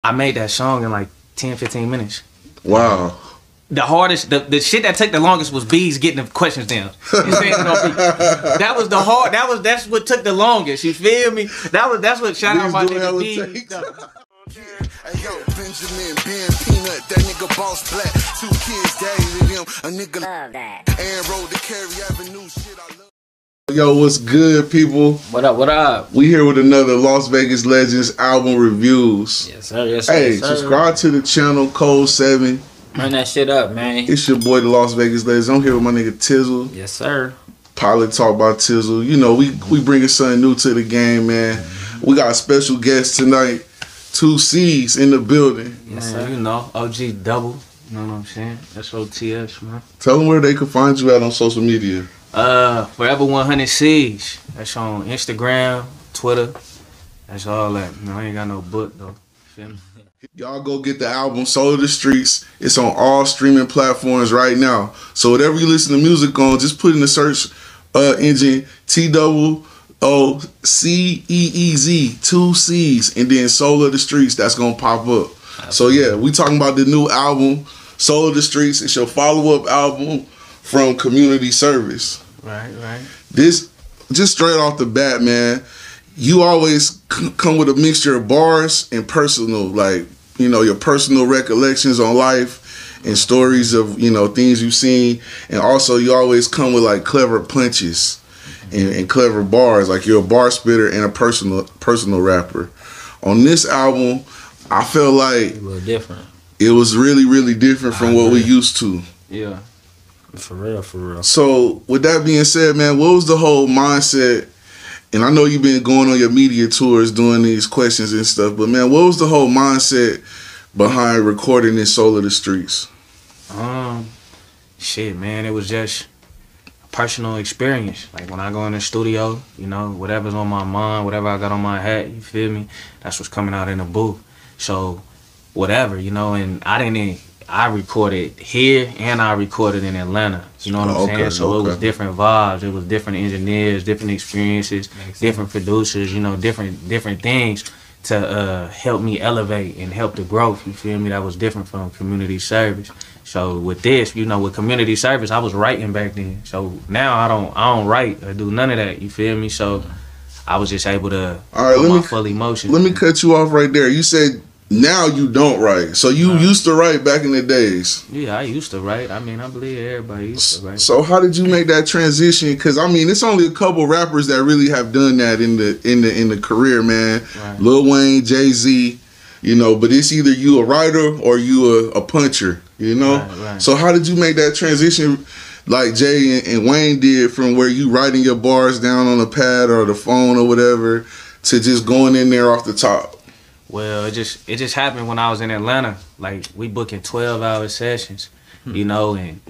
I made that song in like 10, 15 minutes. Wow. The hardest, the shit that took the longest was B's getting the questions down. That was the hard. That's what took the longest. You feel me? That's what shout out my nigga B. Hey yo, Benjamin, Ben Peanut, that nigga boss black. 2 kids, daddy to them, a nigga love that. And road to Cary Avenue, shit I love. Yo, what's good, people? What up? What up? We here with another Las Vegas Legends album reviews. Yes sir. Yes sir. Hey, yes, sir. subscribe to the channel, Kode 7. Run that shit up, man. It's your boy, the Las Vegas Legends. I'm here with my nigga Tizzle. Yes sir. Pilot talk about Tizzle. You know, we bringing something new to the game, man. We got a special guest tonight. 2 C's in the building. Yes sir. You know, OG double. You know what I'm saying? SOTS, man. Tell them where they can find you at on social media. Forever 100 C's. That's on Instagram, Twitter. That's all that. You know, I ain't got no book though. Feel me? Y'all go get the album Soul of the Streets. It's on all streaming platforms right now. So whatever you listen to music on, just put in the search engine TOOCEEZ, 2 C's, and then Soul of the Streets. That's gonna pop up. So yeah, we talking about the new album Soul of the Streets. It's your follow-up album from Community Service. Right. This, just straight off the bat, man, you always come with a mixture of bars and personal, like, you know, your personal recollections on life and stories of, you know, things you've seen. And also you always come with like clever punches and clever bars. Like you're a bar spitter and a personal rapper. On this album, I felt like A little different. it was really, really different from what we used to. Yeah. For real. So with that being said, man, what was the whole mindset? And I know you've been going on your media tours doing these questions and stuff, but man, what was the whole mindset behind recording this Soul of the Streets? Shit, man, it was just a personal experience. Like when I go in the studio, you know, whatever's on my mind, whatever I got on my hat, you feel me? That's what's coming out in the booth. So whatever, you know, and I recorded here and I recorded in Atlanta. You know what I'm saying? So it was different vibes. It was different engineers, different experiences, different producers, you know, different things to help me elevate and help the growth. You feel me? That was different from community service. So with this, you know, with community service, I was writing back then. So now I don't write or do none of that. You feel me? So I was just able to put my full emotion. Let me cut you off right there. You said now you don't write. So you used to write back in the days. Yeah, I used to write. I mean, I believe everybody used to write. So how did you make that transition? Because I mean, it's only a couple rappers that really have done that in the career, man. Right. Lil Wayne, Jay-Z, you know. But it's either you a writer or you a puncher, you know. Right. So how did you make that transition, like Jay and Wayne did, from where you writing your bars down on a pad or the phone or whatever to just going in there off the top? Well, it just happened when I was in Atlanta. Like, we booking 12-hour sessions, you know, and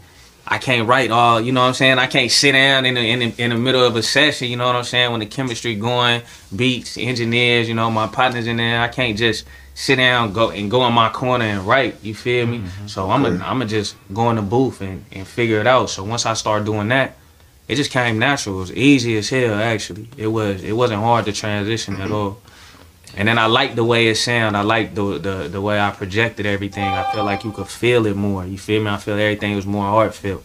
I can't write all, you know what I'm saying? I can't sit down in the middle of a session, you know what I'm saying? When the chemistry going, beats, engineers, you know, my partners in there, I can't just sit down, go in my corner and write, you feel me? So I'ma just go in the booth and figure it out. So once I started doing that, it just came natural. It was easy as hell, actually. It wasn't hard to transition at all. And then I liked the way it sounded. I liked the way I projected everything. I felt like you could feel it more. You feel me? I feel everything was more heartfelt.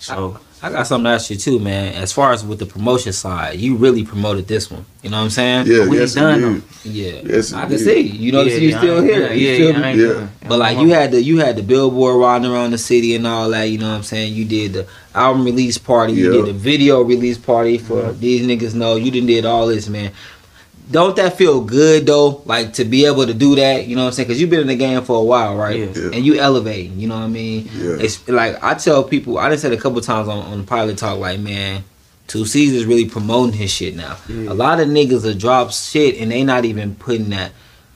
So I got something to ask you too, man. As far as with the promotion side, you really promoted this one. You know what I'm saying? Yeah, we ain't done them. Yeah, yes, I can see. You know, you still here. Yeah. But like you had the billboard riding around the city and all that. You know what I'm saying? You did the album release party. You did the video release party for these niggas. Know you did all this, man. Don't that feel good though? Like to be able to do that, you know what I'm saying? Because you've been in the game for a while, right? Yeah. And you elevating, you know what I mean? Yeah. It's like I tell people, I done said a couple times on Pilot Talk, like, man, 2 C's is really promoting his shit now. Yeah. A lot of niggas will drop shit and they not even putting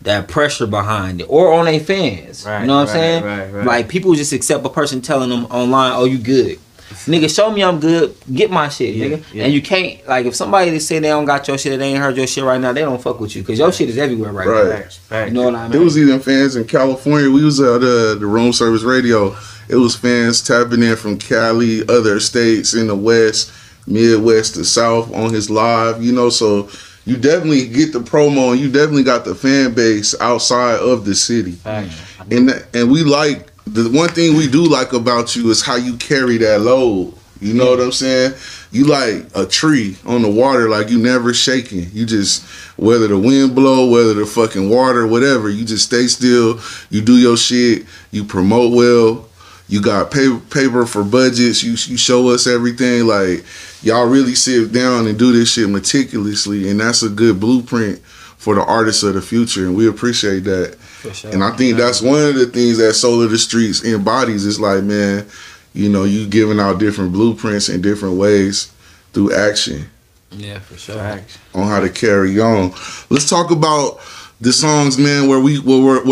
that pressure behind it or on their fans. Right, you know what I'm saying? Right. Like people just accept a person telling them online, oh, you good. Nigga, show me I'm good. Get my shit, nigga. Yeah. And you can't, like, if somebody say they don't got your shit, they ain't heard your shit right now, they don't fuck with you because your shit is everywhere right now. Right. You know what I mean? There was even fans in California. We was at the room service radio. It was fans tapping in from Cali, other states in the West, Midwest, the South on his live. You know, so you definitely get the promo and you definitely got the fan base outside of the city. And we like, the one thing we do like about you is how you carry that load. You know what I'm saying? You like a tree on the water, like you never shaking. You just, whether the wind blow, whether the fucking water, whatever, you just stay still. You do your shit. You promote well. You got paper for budgets. You show us everything. Like, y'all really sit down and do this shit meticulously, and that's a good blueprint for the artists of the future, and we appreciate that. For sure. And I think that's one of the things that Soul of the Streets embodies. It's like, man, you know, you giving out different blueprints in different ways through action. Yeah, for sure. On how to carry on. Let's talk about the songs, man, where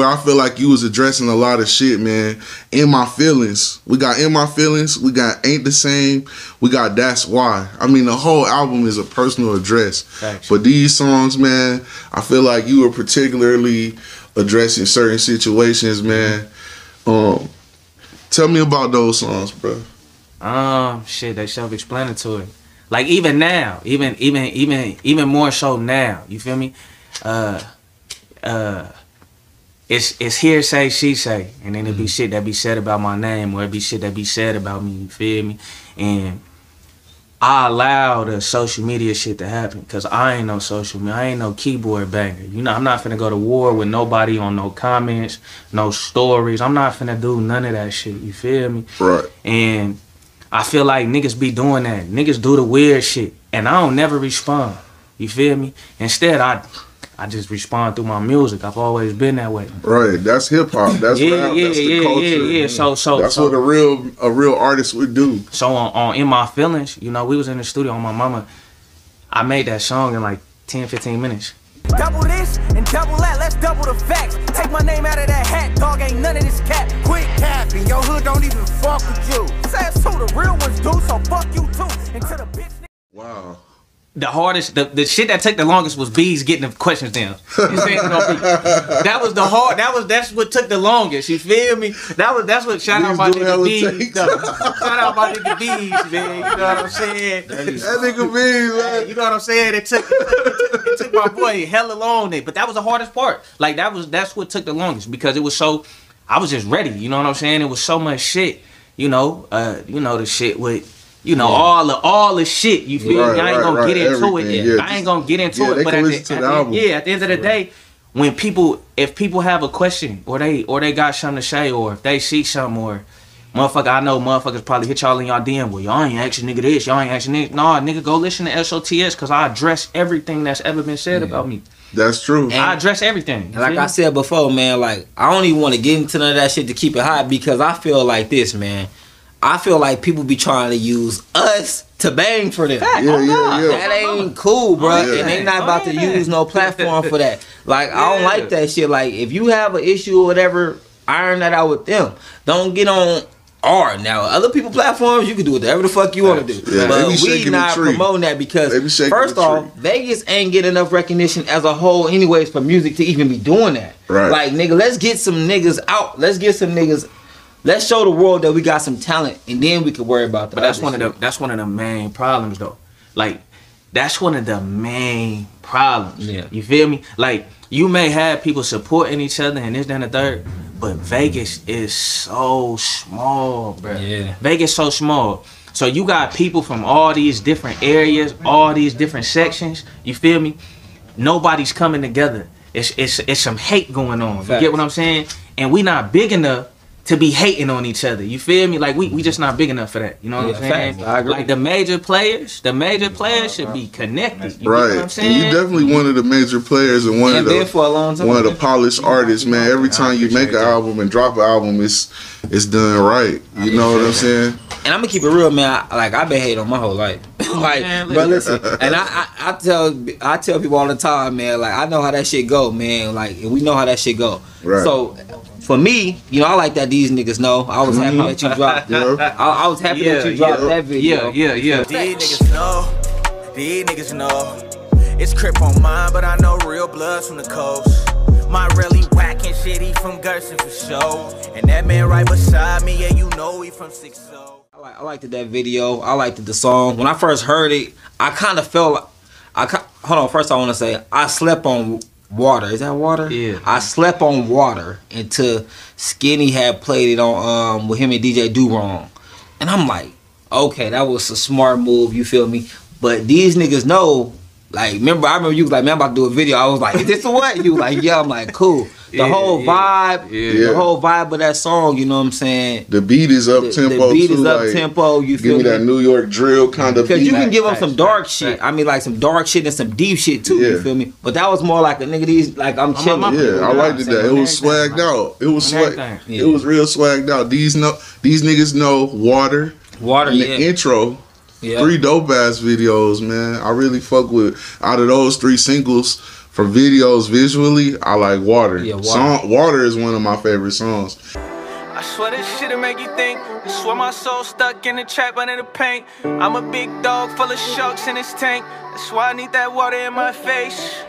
I feel like you was addressing a lot of shit, man. In My Feelings. We got In My Feelings. We got Ain't the Same. We got That's Why. I mean, the whole album is a personal address. But these songs, man, I feel like you were particularly addressing certain situations, man. Tell me about those songs, bro. Shit, they self-explanatory. Like even now, even more so now. You feel me? It's hearsay, she say, and then it be shit that be said about my name, or it be shit that be said about me. You feel me? And I allow the social media shit to happen, cause I ain't no social media. I ain't no keyboard banger. You know, I'm not finna go to war with nobody on no comments, no stories. I'm not finna do none of that shit. You feel me? Right. And I feel like niggas be doing that. Niggas do the weird shit, and I don't never respond. You feel me? Instead, I just respond through my music. I've always been that way. Right. That's hip hop. That's rap. That's the culture. Yeah. So that's what a real artist would do. So on In My Feelings, you know, we was in the studio on my mama. I made that song in like 10, 15 minutes. Double this and double that, let's double the facts. Take my name out of that hat, dog, ain't none of this cat. Quit capping, your hood don't even fuck with you. Says who the real ones do, so fuck you too. And to the bitch. Wow. The hardest, the shit that took the longest was B's getting the questions down. That's what took the longest. You feel me? That's what shout out my nigga B's. Shout out my nigga B's, man. You know what I'm saying? That nigga B's, man. You know what I'm saying? It took my boy hella long there, but that was the hardest part. Like that's what took the longest, because it was so, I was just ready. You know what I'm saying? It was so much shit. You know the shit with. You know, all the shit, you feel me? I ain't gonna get into it. Yeah, I ain't gonna get into it. But at the end of the day, if people have a question or they got something to say, or if they see something, or I know motherfuckers probably hit y'all in y'all DM, well, y'all ain't asking nigga this, y'all ain't asking this. Nah, nigga, go listen to SOTS, cause I address everything that's ever been said about me. That's true. And I address everything. And like I said before, man, like I don't even want to get into none of that shit to keep it hot, because I feel like this, man. I feel like people be trying to use us to bang for them. That ain't cool, bro. And they not about to use no platform for that. Like, I don't like that shit. Like, if you have an issue or whatever, iron that out with them. Don't get on our. Now, other people platforms, you can do whatever the fuck you want to do. But we not promoting that, because first off, Vegas ain't getting enough recognition as a whole anyways for music to even be doing that. Right. Like, nigga, let's get some niggas out. Let's get some niggas. Let's show the world that we got some talent, and then we can worry about that. But that's one of the main problems, though. Like, that's one of the main problems. Yeah. You feel me? Like, you may have people supporting each other and this, that, and the third, but Vegas is so small, bro. Yeah. Vegas so small. So you got people from all these different areas, all these different sections. You feel me? Nobody's coming together. It's some hate going on. You get what I'm saying? And we not big enough to be hating on each other. You feel me? Like we just not big enough for that. You know what I'm saying? I agree. Like the major players should be connected. You right. Know what I'm saying? And you definitely one of the major players and one of the polished artists, man. Every time you make an album and drop an album, it's done right. You know what I'm saying? And I'm gonna keep it real, man. I've been hating on my whole life. Like, bro, listen. And I tell people all the time, man. Like, I know how that shit go, man. Like, and we know how that shit go. Right. So, for me, you know, I like that these niggas know. I was happy that you dropped. I was happy that you dropped that video. Yeah. These niggas know. It's Crip on mine, but I know real bloods from the coast. My really whacking shit, he from Gerson for sure. And that man right beside me, yeah, you know he from 6-0. I liked that video. I liked the song. When I first heard it, I kind of felt hold on. First, I want to say I slept on Water. Is that Water? Yeah. I slept on Water until Skinny had played it on with him and DJ Do Wrong, and I'm like, okay, that was a smart move. You feel me? But these niggas know. Like, I remember you was like, man, I'm about to do a video. I was like, is this the what? You was like, yeah. I'm like, cool. The whole vibe, the whole vibe of that song, you know what I'm saying? The beat is up tempo. The beat too, is up like, tempo. You feel give me that New York drill kind of beat. Because you can give them some dark shit. I mean, like some dark shit and some deep shit too. You feel me? But that was more like a nigga. These like I'm chilling. Yeah, I liked that. It was swagged out. It was swag. It was real swagged out. These niggas know Water. Water. And the intro. Yeah. 3 dope ass videos, man. I really fuck with. Out of those 3 singles for videos visually, I like Water. Yeah, Water. Water is one of my favorite songs. I swear this shit'll make you think. I swear my soul stuck in the trap under the paint. I'm a big dog full of sharks in this tank. That's why I need that water in my face.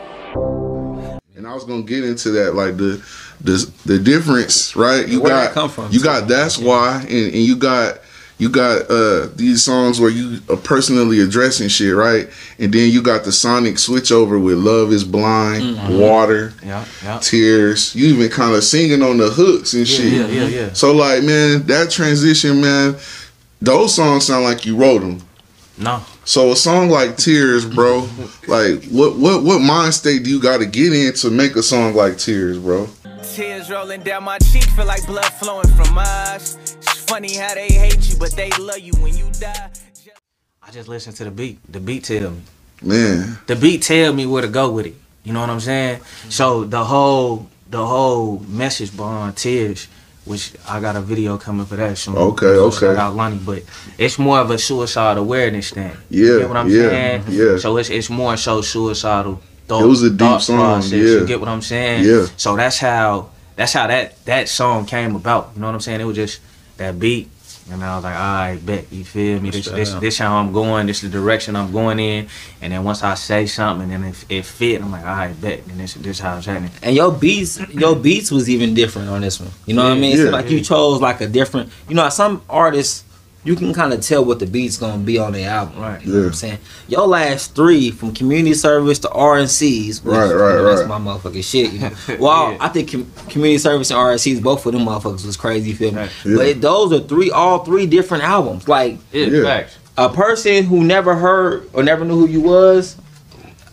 And I was gonna get into that, like the difference, right? You Where got that come from? You got That's Why, and you got these songs where you are personally addressing shit, right? And then you got the sonic switch over with Love Is Blind, Water, Tears. You even kind of singing on the hooks and shit. Yeah. So like, man, that transition, man, those songs sound like you wrote them. No. So a song like Tears, bro, like what mind state do you got to get in to make a song like Tears, bro? Tears rolling down my cheek, feel like blood flowing from my eyes. It's funny how they hate you, but they love you when you die. I just listen to the beat. The beat tell me. Man. The beat tell me where to go with it. You know what I'm saying? So the whole message behind Tears, which I got a video coming for that soon. Okay. Shout out Lonnie, but it's more of a suicide awareness thing. Yeah. You get what I'm saying? Yeah. So it's more so suicidal. It was a deep song. Process, yeah. You get what I'm saying? Yeah. So that's how that song came about. You know what I'm saying? It was just that beat. And I was like, all right, bet, you feel me? This how I'm going. This is the direction I'm going in. And then once I say something, and then it fit, I'm like, all right, bet. And this how it's happening. And your beats was even different on this one. You know what I mean? It's like you chose like a different. You know, some artists you can kind of tell what the beat's gonna be on the album. Right. You know what I'm saying? Your last 3 from community service to RNCs. Right. That's my motherfucking shit. You know? Well, I think community service and RNCs, both of them motherfuckers was crazy. You feel me? Yeah. But those are all three different albums. Like Facts. A person who never heard or never knew who you was,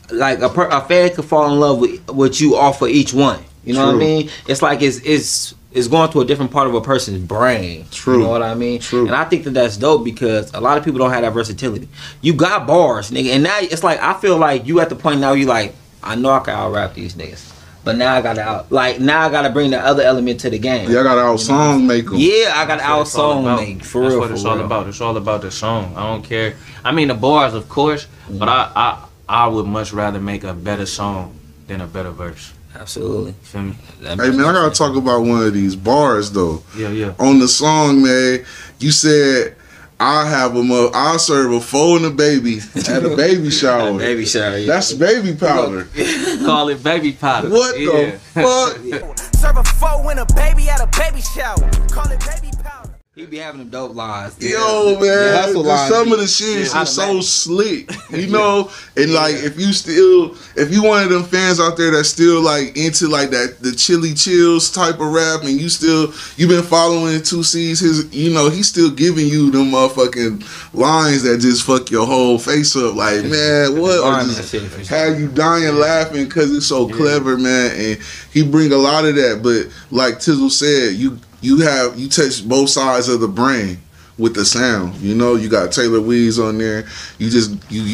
like a fan could fall in love with what you offer each one. You know what I mean? It's like it's going to a different part of a person's brain. True. You know what I mean? True. And I think that's dope because a lot of people don't have that versatility. You got bars, nigga, and now it's like I feel like you at the point now you like I know I can out rap these niggas, but now I gotta bring the other element to the game. Yeah, I gotta out song make them. Yeah, I gotta out song make for real. That's what it's all about. It's all about the song. I don't care. I mean the bars, of course, but I would much rather make a better song than a better verse. Absolutely. Feel me? Hey man, I gotta talk about one of these bars though. Yeah. On the song, man, you said I'll serve a foe and a baby at a baby shower. Baby shower. Yeah. That's baby powder. Call it baby powder. What the fuck? Serve a foe and a baby at a baby shower. Call it baby powder. He be having them dope lines. Yo, man, some of the shit is just so slick, you know. And like, if you one of them fans out there that's still like into like the Chili Chills type of rap, and you been following 2C's, he's still giving you them motherfucking lines that just fuck your whole face up. Like, man, what? Or just have you dying laughing because it's so clever, man. And he bring a lot of that, but like Tizzle said, you touch both sides of the brain with the sound. You know, you got Taylor Weeds on there. You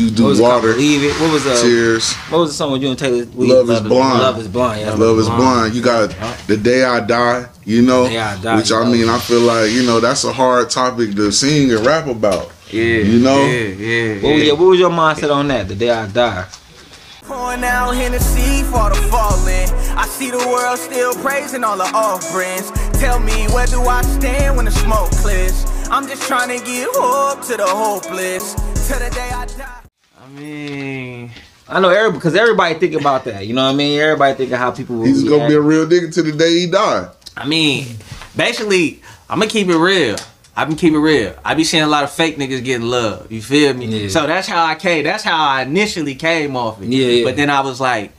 do Water. Believe it. What was Tears? What was the song with you and Taylor Weeds? Love is Blind. Love is blind. Yeah. Love is Blind. You got The Day I Die. You know, which I mean, I feel like that's a hard topic to sing and rap about. Yeah. You know. Yeah. What was your mindset on that? The Day I Die. Pouring out Hennessy for the falling. I see the world still praising all the offerings. Tell me, where do I stand when the smoke clears? I'm just trying to give hope to the hopeless. Till the day I die. I mean, I know because everybody think about that. You know what I mean? Everybody think of how people will He's gonna be a real nigga till the day he die. I mean, basically, I'm gonna keep it real. I been keeping it real. I be seeing a lot of fake niggas getting love. You feel me? Yeah. So that's how I came. That's how I initially came off it. Yeah. But then I was like,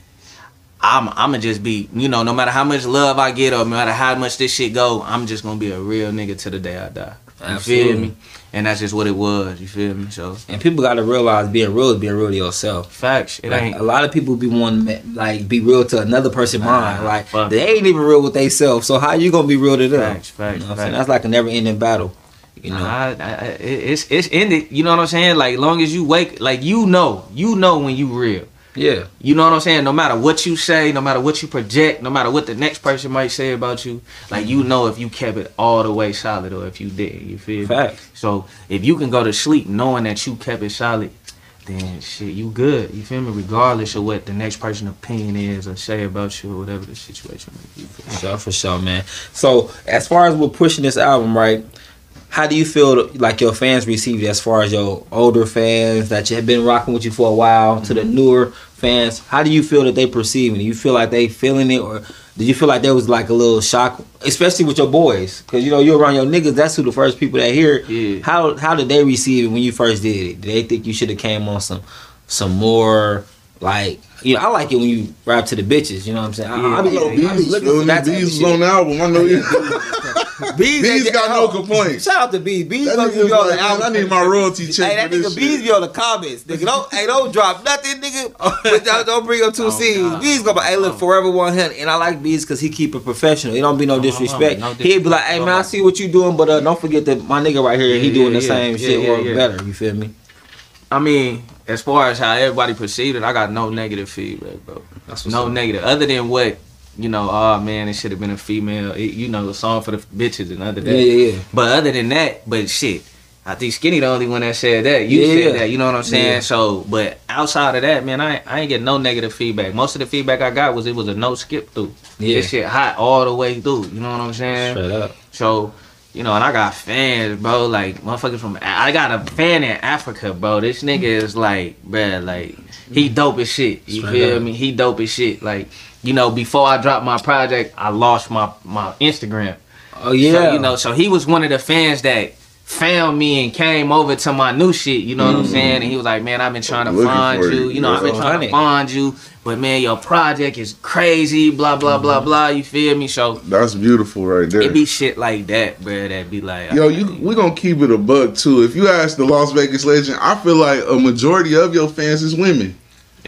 I'ma just be, you know, no matter how much love I get or no matter how much this shit go, I'm just gonna be a real nigga till the day I die. You Absolutely. feel me? And that's just what it was. You feel me? So And people gotta realize being real is being real to yourself. facts. It Like, ain't. a lot of people be wanting to like be real to another person's mind. Like fuck. they ain't even real with themselves. So how you gonna be real to them? Facts. Facts. You know what I'm facts. saying? That's like a never ending battle. You know. It's ended. You know what I'm saying? Like long as you wake, like you know when you real. Yeah. You know what I'm saying? No matter what you say, no matter what you project, no matter what the next person might say about you, like you know if you kept it all the way solid or if you didn't. You feel me? Facts. So if you can go to sleep knowing that you kept it solid, then shit, you good. You feel me? Regardless of what the next person's opinion is or say about you or whatever the situation may be. For sure, man. So as far as we're pushing this album, right? How do you feel like your fans received it, as far as your older fans that have been rocking with you for a while to the newer fans? How do you feel that they perceiving it? You feel like they feeling it, or did you feel like there was like a little shock, especially with your boys? Because you know you're around your niggas. That's who the first people that hear it. Yeah. How did they receive it when you first did it? Did they think you should have came on some more like, you know? I like it when you rap to the bitches. You know what I'm saying? I be looking for that type of Bees shit. on the album. I know you. Bees got no complaints. Shout out to Bees. Bees That gonna nigga give you all like, the man, album. I need my royalty check Hey, that for this nigga Bees shit. be on the comments. Nigga, don't drop nothing, nigga. But don't bring up two C's. God. Bees gonna be, hey, look, Forever 100. And I like Bees because he keep it professional. It don't be no disrespect. no He'd be like, hey, man, I see what you doing, but don't forget that my nigga right here, he Yeah, doing the yeah, same yeah, shit yeah, or yeah. better. You feel me? I mean, as far as how everybody perceived it, I got no negative feedback, bro. That's what's No up. negative. Other than what, you know, oh man, it should have been a female. You know, a song for the bitches and other than that. Yeah. But other than that, but shit, I think Skinny the only one that said that. You Yeah. said that, you know what I'm saying? Yeah. So, but outside of that, man, I ain't get no negative feedback. Most of the feedback I got was it was a no skip through. Yeah. This shit hot all the way through. You know what I'm saying? Straight up. So, you know, and I got fans, bro. Like motherfuckers from. I got a fan in Africa, bro. This nigga is like, bruh, like he dope as shit. You Straight feel up. me? He dope as shit. Like, you know, before I dropped my project, I lost my Instagram. Oh, yeah. So, you know, so he was one of the fans that found me and came over to my new shit. You know what I'm saying? And he was like, man, I've been trying to Looking find for you. you. You know, I've been Yeah. trying to find you. But man, your project is crazy. Blah blah blah blah. You feel me? So That's beautiful right there. it be shit like that, bruh, that be like, Yo, we gonna keep it a buck too. If you ask the Las Vegas legend, I feel like a majority of your fans is women,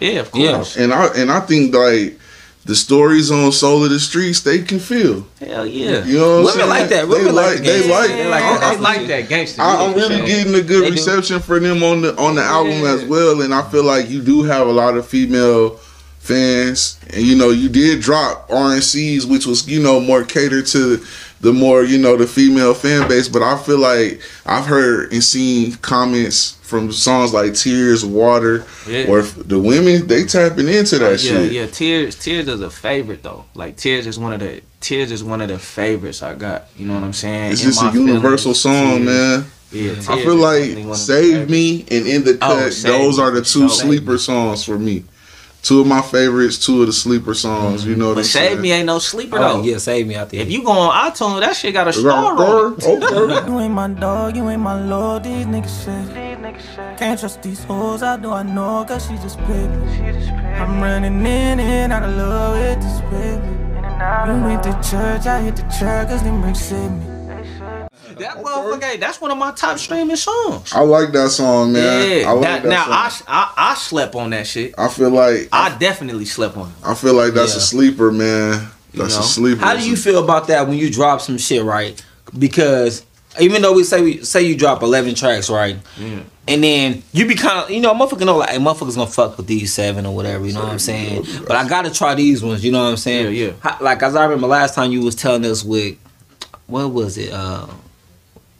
yeah, of Yeah. course. and I think like the stories on Soul of the Streets, they can feel. Hell yeah. You know what I'm Women saying? like that. They Women like the they gangsta. like. They like I that. like that gangster. I'm really shit. getting a good They do. reception for them on the album Yeah. as well, and I feel like you do have a lot of female fans, and you know you did drop RNCs, which was more catered to the more the female fan base. But I feel like I've heard and seen comments from songs like Tears, Water, Yeah. or the women they tapping into that shit. Yeah. Tears is a favorite though. Like Tears is one of the favorites I got. You know what I'm saying? It's In just a my universal feelings, song, Tears. man. Yeah, I Tears feel is like definitely one of the Save favorites. Me and In the Cut, Save those Me. are the two Save sleeper songs for me. Two of my favorites, two of the sleeper songs. You know what But I'm Save saying? Me ain't no sleeper Oh, though. yeah, save me out there. If you go on iTunes, that shit got a star on it. Okay. You ain't my dog, you ain't my lord, these niggas shit. Can't trust these hoes, how do I know? Cause she just paid me. I'm running in and out of love with this baby. You went to church, I hit the church, cause them bricks saved me. That motherfucker, that's one of my top streaming songs. I like that song, man. Yeah. I like that now song. I slept on that shit. I feel like I definitely slept on it. I feel like that's Yeah. a sleeper, man. That's know? a sleeper. How do you feel about that when you drop some shit, right? Because even though we say you drop 11 tracks, right? Yeah. And then you be kind of, motherfucker know like, hey, motherfuckers gonna fuck with these 7 or whatever, you know what I'm saying? But I gotta try these ones, you know what I'm saying? Yeah. Like, as I remember last time you was telling us with, what was it?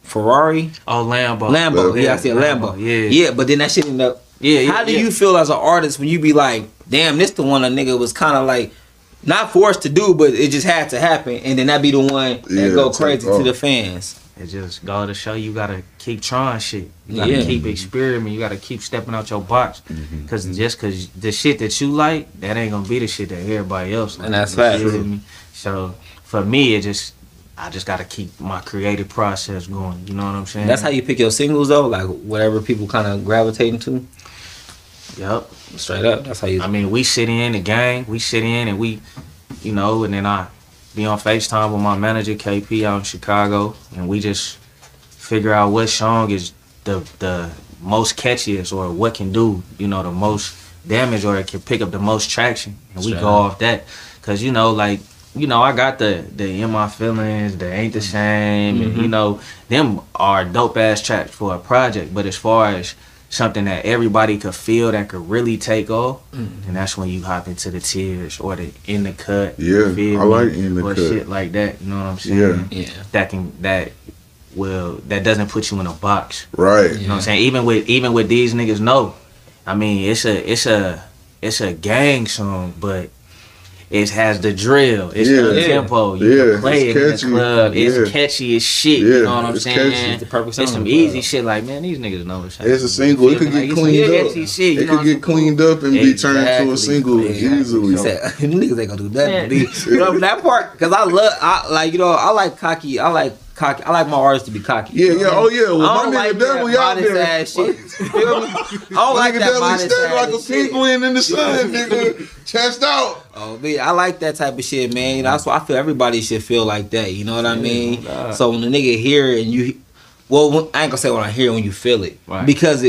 Ferrari? Oh, Lambo. Lambo. Yeah, I said Lambo, Lambo. yeah. Yeah, but then that shit ended up. Yeah. How do you feel as an artist when you be like, damn, this the one a nigga was kind of like, not forced to do, but it just had to happen, and then that be the one that Yeah, go take crazy to off. the fans. It just go to show you gotta keep trying shit. You gotta Yeah. keep experimenting. You gotta keep stepping out your box. Cause just cause the shit that you like, that ain't gonna be the shit that everybody else like. And that's You fact. feel me? So for me, it just I just gotta keep my creative process going. You know what I'm saying? That's how you pick your singles though, like whatever people kind of gravitating to. Yep. Straight up, that's how you. I mean, we sit in the gang, we sit in and we, you know, and then I be on FaceTime with my manager KP out in Chicago, and we just figure out what song is the most catchiest or what can do, you know, the most damage or it can pick up the most traction, and we go off that, cause you know, like, you know, I got the In My Feelings, the Ain't the Same, and you know, them are dope ass tracks for a project, but as far as something that everybody could feel that could really take off, and that's when you hop into the Tears or the In the Cut. Yeah, I like In the or Cut. shit like that. You know what I'm saying? Yeah. That doesn't put you in a box. Right. You know what I'm saying? Even with These Niggas Know, I mean, it's a gang song, but it has the drill. It's the tempo. You can play it in the club. It's catchy as shit. You know what I'm saying? Catchy. It's the perfect song. It's some easy shit like, man, these niggas know this shit. It's a single. It could get cleaned up. It could get cleaned up and be turned into a single easily. He said, niggas ain't gonna do that. You know that part, because I like cocky. I like my artists to be cocky. Yeah, yeah, oh yeah. Well, I don't my nigga like Devil, that y'all modest there. ass shit. You feel me? I don't like Nigga that Devil modest stand like a ass shit. penguin in the sun, nigga. Chest out. Oh, man, I like that type of shit, man. You know, that's why I feel everybody should feel like that. You know what I mean? So when the nigga hear it and you, well, I ain't gonna say when I hear it, when you feel it, because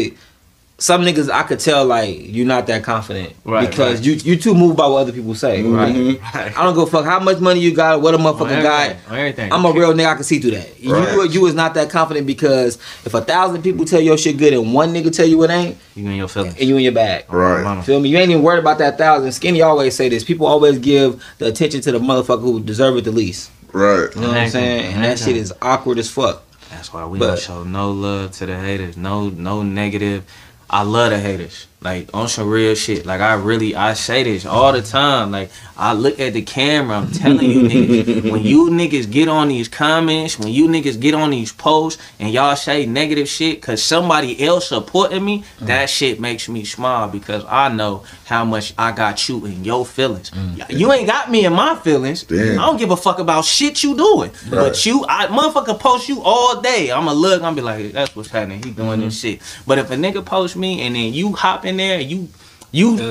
some niggas I could tell like you're not that confident because you too moved by what other people say. Right. I don't give a fuck how much money you got, what a motherfucker got. I'm a real nigga. I can see through that. You is not that confident because if 1,000 people tell your shit good and one nigga tell you it ain't, you in your feelings and you in your bag. Right. Feel me? You ain't even worried about that 1,000. Skinny always say this. People always give the attention to the motherfucker who deserve it the least. Right. You know what I'm saying? And that shit is awkward as fuck. That's why we don't show no love to the haters. No negative. I love the haters. Like, on some real shit. Like, I say this all the time. Like, I look at the camera, I'm telling you niggas, when you niggas get on these comments, when you niggas get on these posts, and y'all say negative shit because somebody else supporting me, that shit makes me smile because I know how much I got you in your feelings. You ain't got me in my feelings. Damn. I don't give a fuck about shit you doing. But motherfucker post you all day. I'ma look, I'ma be like, that's what's happening. He doing this shit. But if a nigga post me and then you hop in there and you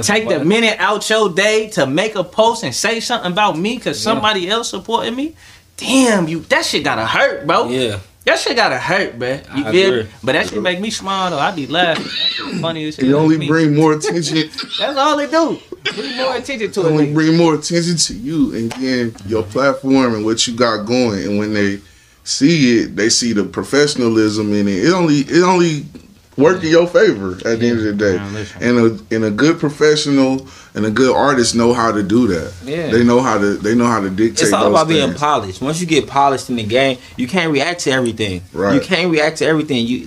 take the minute out your day to make a post and say something about me because somebody else supporting me, damn, that shit gotta hurt, bro. Yeah. That shit gotta hurt, man. You feel me? But that shit make me smile though. I be laughing. That shit funny as shit. It only bring more attention. That's all it do. Bring more attention to it. Only bring more attention to you and then your platform and what you got going. And when they see it, they see the professionalism in it. It only work in your favor at the end of the day. And a good professional and a good artist know how to do that. Yeah. They know how to dictate. It's all those about things. being polished. Once you get polished in the game, you can't react to everything. Right. You can't react to everything. You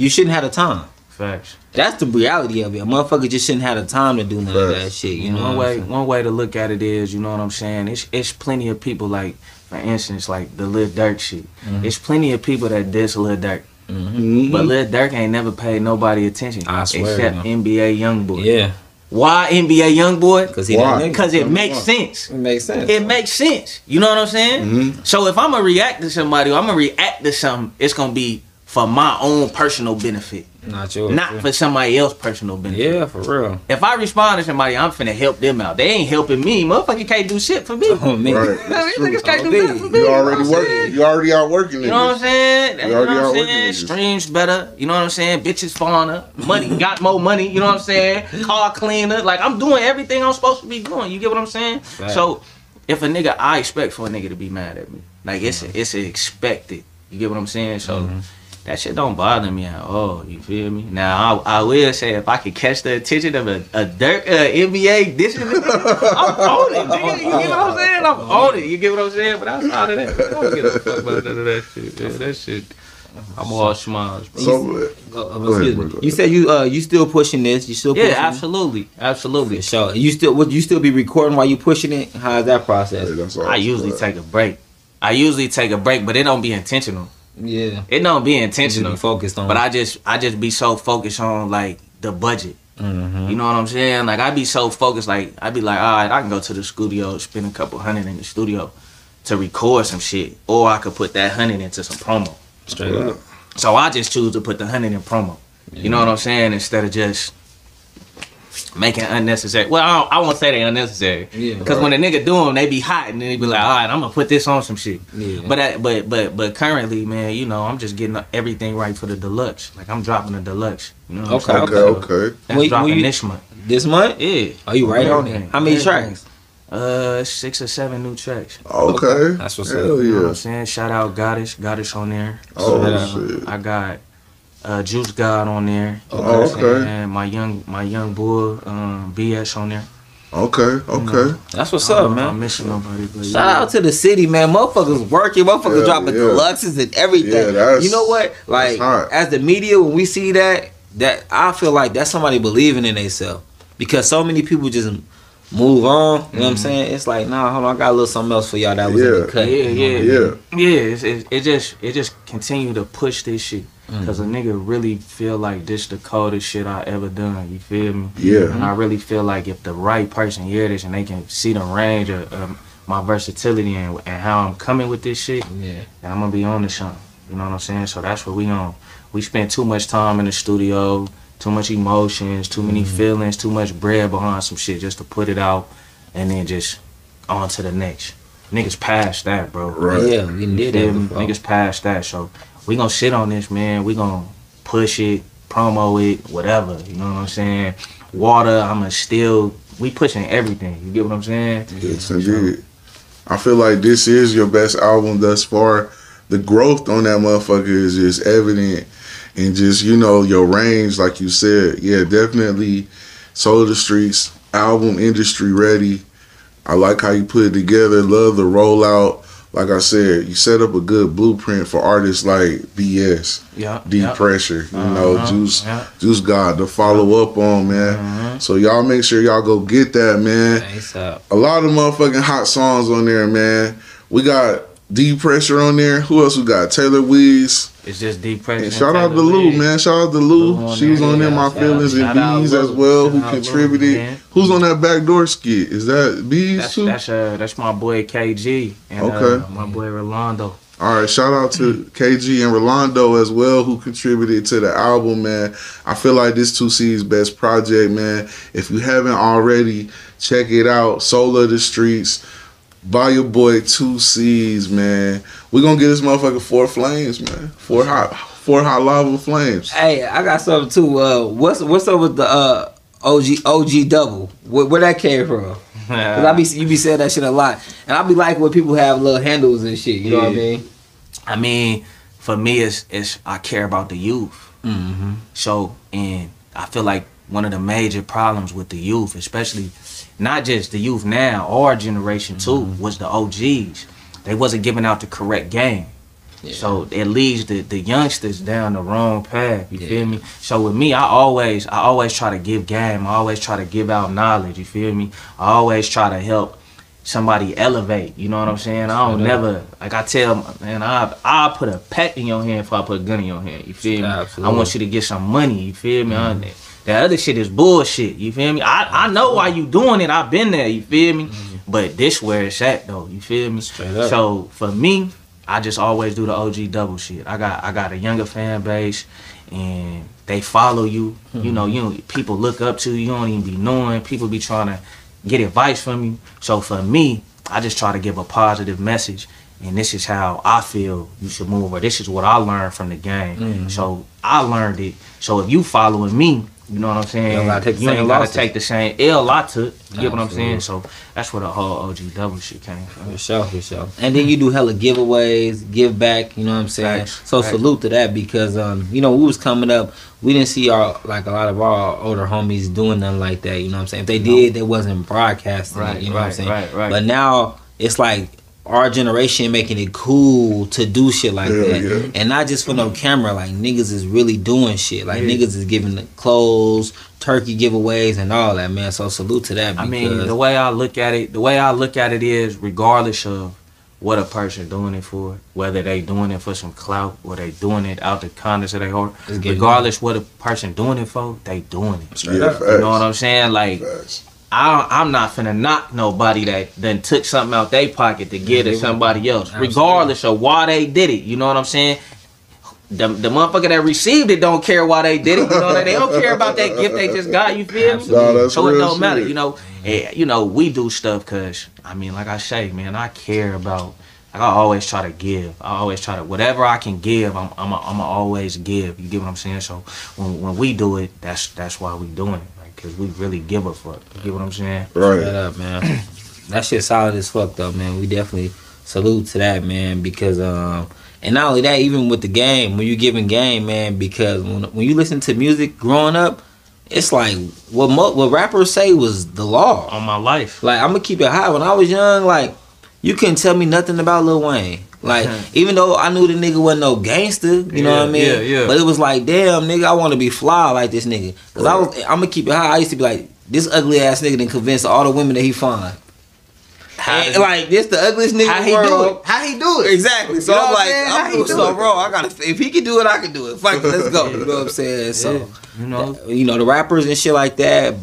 shouldn't have the time. Facts. That's the reality of it. A motherfucker just shouldn't have the time to do none of that shit. You know, one way to look at it is, you know what I'm saying? It's plenty of people, like, for instance, like the Lil Durk shit. It's plenty of people that diss Lil Durk. But Lil Durk ain't never paid nobody attention. I swear, except NBA Youngboy. Yeah. Why NBA Youngboy? Because it makes sense. It makes sense. It makes sense. You know what I'm saying? So if I'm gonna react to somebody, or I'm gonna react to something, it's gonna be for my own personal benefit. Not yours. Not for somebody else's personal benefit. Yeah, for real. If I respond to somebody, I'm finna help them out. They ain't helping me. Motherfucker can't do shit for me. Oh, man. Right. These niggas can't do nothing for me. You already working. You already out working. You know what I'm saying? You already out working. Niggas. Streams better. You know what I'm saying? Bitches fauna. Money. Got more money. You know what I'm saying? Car cleaner. Like, I'm doing everything I'm supposed to be doing. You get what I'm saying? Right. So, if a nigga, I expect for a nigga to be mad at me. Like, it's expected. You get what I'm saying? So, that shit don't bother me at all. You feel me? Now, I will say, if I could catch the attention of a Dirk NBA dissing nigga, I'm on it, nigga. You get what I'm saying? I'm on it. You get what I'm saying? But outside of that, I don't give a fuck about none of that shit. Yeah, that shit, I'm all smiles. So, you said you still pushing this? You still pushing absolutely. So would you still be recording while you pushing it? How's that process? Yeah, I usually take a break. But it don't be intentional. Yeah, it don't be intentional. Be focused on, but I just be so focused on like the budget. You know what I'm saying? Like I be so focused. Like I be like, all right, I can go to the studio, spend a couple hundred in the studio to record some shit, or I could put that 100 into some promo. Straight up. So I just choose to put the 100 in promo. You know what I'm saying? Instead of just making unnecessary. Well, I won't say they unnecessary. Yeah. Because when a nigga do them, they be hot, and then they be like, all right, I'm gonna put this on some shit. Yeah. But currently, man, you know, I'm just getting everything right for the deluxe. Like I'm dropping the deluxe. You know what I'm saying? Okay. That's dropping this month. This month? Yeah. Oh, you right on it. How many tracks? 6 or 7 new tracks. Okay. That's what's up. You know what I'm saying? Shout out Goddess on there. Shit. I got Juice God on there. Okay. And my young bull BS on there. Okay. You know, that's what's up, man. I'm missing nobody. But Shout out to the city, man. Motherfuckers working, motherfuckers dropping deluxes and everything. Yeah, you know what? Like as the media, when we see that I feel like that's somebody believing in themselves. Because so many people just move on, you know what I'm saying? It's like, nah, hold on, I got a little something else for y'all that was in the cut. It just continue to push this shit. Cause a nigga really feel like this the coldest shit I ever done. You feel me? Yeah. And I really feel like if the right person hear this and they can see the range of my versatility and how I'm coming with this shit, then I'm gonna be on to something. You know what I'm saying? So that's what we on. We spent too much time in the studio, too much emotions, too many feelings, too much bread behind some shit just to put it out and then just on to the next. Niggas past that, bro. Right. Yeah, we did that before. Niggas past that, so we gonna sit on this, man. We gonna push it, promo it, whatever. You know what I'm saying? Water, we pushing everything. You get what I'm saying? Yes, indeed. I feel like this is your best album thus far. The growth on that motherfucker is just evident. And just, you know, your range, like you said, yeah, definitely Soul the Streets, album industry ready. I like how you put it together. Love the rollout. Like I said, you set up a good blueprint for artists like BS, Deep Pressure, you know, Juice God to follow up on, man. So y'all make sure y'all go get that, man. A lot of motherfucking hot songs on there, man. We got Deep Pressure on there. Who else we got? Taylor Weeds. It's just Deep Pressure. And shout out to Lou, man. Shout out to Lou. She was on there, My Feelings, and Bees as well, who contributed. Who's on that backdoor skit? Is that Bees too? That's my boy KG and my boy Rolando. All right, shout out to KG and Rolando as well, who contributed to the album, man. I feel like this 2C's best project, man. If you haven't already, check it out. Soul of the Streets. By your boy 2C's, man. We're gonna get this motherfucker 4 flames, man. 4 hot lava flames. Hey, I got something too. What's up with the OG double? Where that came from? Cause you be saying that shit a lot, and I be liking when people have little handles and shit. You know what I mean? I mean, for me, it's I care about the youth. So, and I feel like one of the major problems with the youth, especially not just the youth now, our generation too, was the OGs. They wasn't giving out the correct game. So it leads the youngsters down the wrong path. You feel me? So with me, I always try to give game. I always try to give out knowledge. You feel me? I always try to help somebody elevate. You know what I'm saying? I don't never, like I tell, man, I'll put a pet in your hand before I put a gun in your hand. You feel me? Absolutely. I want you to get some money. You feel me? That other shit is bullshit. You feel me? I know why you doing it. I've been there. You feel me? But this where it's at though. You feel me? So for me, I just always do the OG double shit. I got a younger fan base, and they follow you. You know, people look up to you. You don't even be knowing. People be trying to get advice from you. So for me, I just try to give a positive message. And this is how I feel you should move, or this is what I learned from the game. So I learned it. So if you following me, you know what I'm saying? You ain't gotta take the same L I took. You get what I'm saying? So that's where the whole OG double shit came from. For sure. And then you do hella giveaways, give back, you know what I'm saying? So salute to that, because you know, we was coming up, we didn't see a lot of our older homies doing nothing like that, you know what I'm saying? If they did, they wasn't broadcasting it, you know what I'm saying? But now it's like our generation making it cool to do shit like that. And not just for no camera, like niggas is really doing shit. Like niggas is giving the clothes, turkey giveaways and all that, man. So salute to that. I mean, the way I look at it is, regardless of what a person doing it for, whether they doing it for some clout or they doing it out the kindness of their heart, regardless what a person doing it for, they doing it. You know what I'm saying? Like, I'm not finna knock nobody that then took something out their pocket to give to somebody else, regardless of why they did it. You know what I'm saying? The motherfucker that received it don't care why they did it. You know what I mean? They don't care about that gift they just got. You feel me? No, that's so it real don't shit. matter. You know, we do stuff because I mean, like I say, man, I care about. Like I always try to give. I always try to whatever I can give. I'm always give. You get what I'm saying? So when we do it, that's why we doing it. Cause we really give a fuck. You get what I'm saying? Right. Shut up, man. That shit solid as fuck though, man. We definitely salute to that, man. Because and not only that, even with the game, when you giving game, man. Because when you listen to music growing up, it's like what rappers say was the law On my life. Like I'm gonna keep it high. When I was young, like you couldn't tell me nothing about Lil Wayne. Like even though I knew the nigga wasn't no gangster, you know what I mean? Yeah. But it was like, damn, nigga, I want to be fly like this nigga. Cause I'm gonna keep it high. I used to be like, this ugly ass nigga done convince all the women that he find. Like this the ugliest nigga How in he the world. do it? How he do it? Exactly. So You know I'm what like, I'm saying? How I'm he doing do so it? wrong. I gotta. If he can do it, I can do it. Fuck it, let's go. You know what I'm saying? So You know, the rappers and shit like that,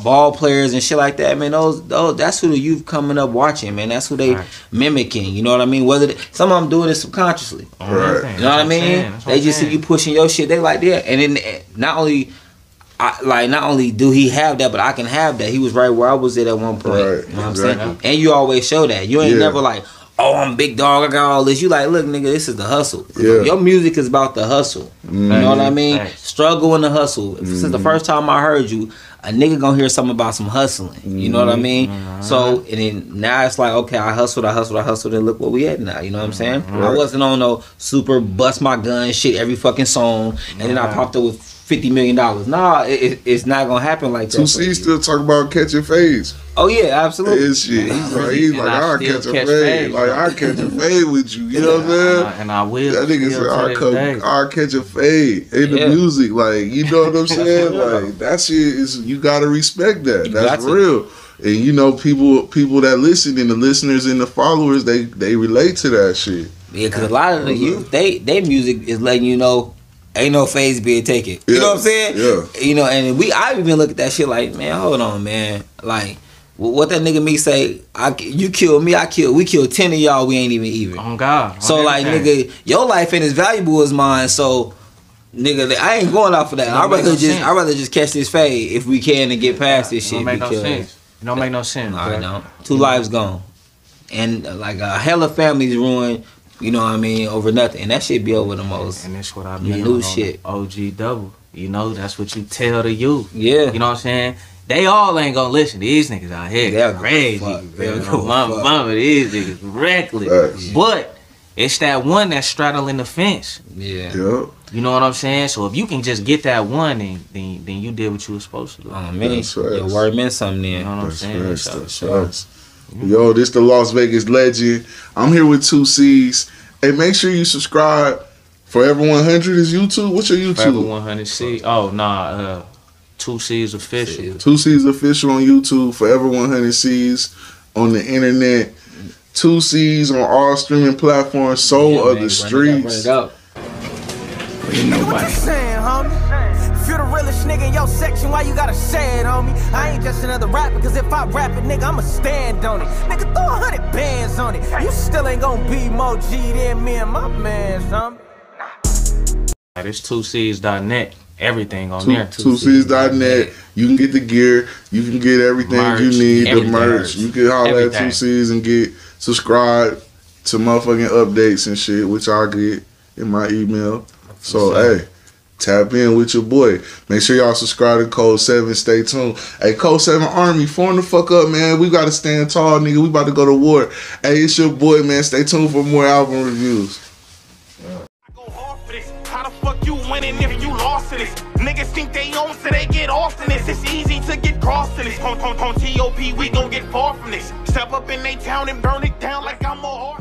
ball players and shit like that, man. Those that's who the youth coming up watching, man. That's who they mimicking. You know what I mean? Whether some of them doing it subconsciously. Right. You know what I mean? They just see you pushing your shit. They like that, and then not only do he have that, but I can have that. He was right where I was at one point. Right. You know what I'm Exactly. saying? And you always show that. You ain't never like, oh, I'm big dog, I got all this. You like, look, nigga, this is the hustle. Yeah. Your music is about the hustle. You know what I mean? Struggle and the hustle. Since the first time I heard you, a nigga gonna hear something about some hustling. You know what I mean? So, and then now it's like, okay, I hustled, and look where we at now. You know what I'm saying? I wasn't on no super bust my gun shit every fucking song, and then I popped up with $50 million. Nah, it's not gonna happen like that. 2C still talk about catching fades. Oh yeah, absolutely. His shit. He's like, I'll catch a fade. fades. Like I'll catch a fade with you. You know what I'm saying? And I will. That nigga said, I'll catch a fade in the music. Like, you know what I'm saying? Like, that shit is, you gotta respect that. That's real. And you know, people that listen and the listeners and the followers, they relate to that shit. Yeah, because a lot of the youth, they music is letting you know, ain't no phase being taken. You know what I'm saying? Yeah. You know, and I even look at that shit like, man, hold on, man. Like, what that nigga me say, you kill me, we kill 10 of y'all, we ain't even. Oh God. So like, nigga, your life ain't as valuable as mine, so nigga, I ain't going off of that. I'd rather just catch this fade if we can and get past this shit. It don't make no sense. It don't make no sense. No, it don't. 2 lives gone. And like a hella families ruined, you know what I mean, over nothing. And that shit be over the most. And that's what I mean. New shit. OG double. You know, that's what you tell the youth. Yeah. You know what I'm saying? They all ain't gonna listen. These niggas out here They're crazy. Mama, these niggas reckless. Right. But it's that one that's straddling the fence. Yeah. Yep. You know what I'm saying? So if you can just get that one, then you did what you were supposed to do. Oh man, That's right. your word meant something then. You know what I'm saying? That's facts. Yo, this the Las Vegas legend. I'm here with 2Cs. Hey, make sure you subscribe. Forever 100 is YouTube. What's your YouTube? Forever 100C. Oh nah, 2C's official. 2C's official on YouTube. Forever 100C's on the internet. 2C's on all streaming platforms. Soul of the Streets. Run it up. What you saying, homie? If you're the realest nigga in your section, why you gotta say it, homie? I ain't just another rapper, cause if I rap it, nigga, I'ma stand on it. Nigga, throw 100 bands on it. You still ain't gonna be more G than me and my man, homie. It's 2Cs.net. Everything on there. 2Cs.net. You can get the gear. You can get everything Merch, you need. The everything. merch. You can holler at Everything. 2Cs and get subscribed to motherfucking updates and shit, which I get in my email. So, hey, tap in with your boy. Make sure y'all subscribe to Code 7. Stay tuned. Hey, Code 7 Army, form the fuck up, man. We got to stand tall, nigga. We about to go to war. Hey, it's your boy, man. Stay tuned for more album reviews. How the fuck you winning if you lost to this? Niggas think they own, so they get off in this. It's easy to get crossed in this. On TOP, we gon' get far from this. Step up in they town and burn it down like I'm a horse.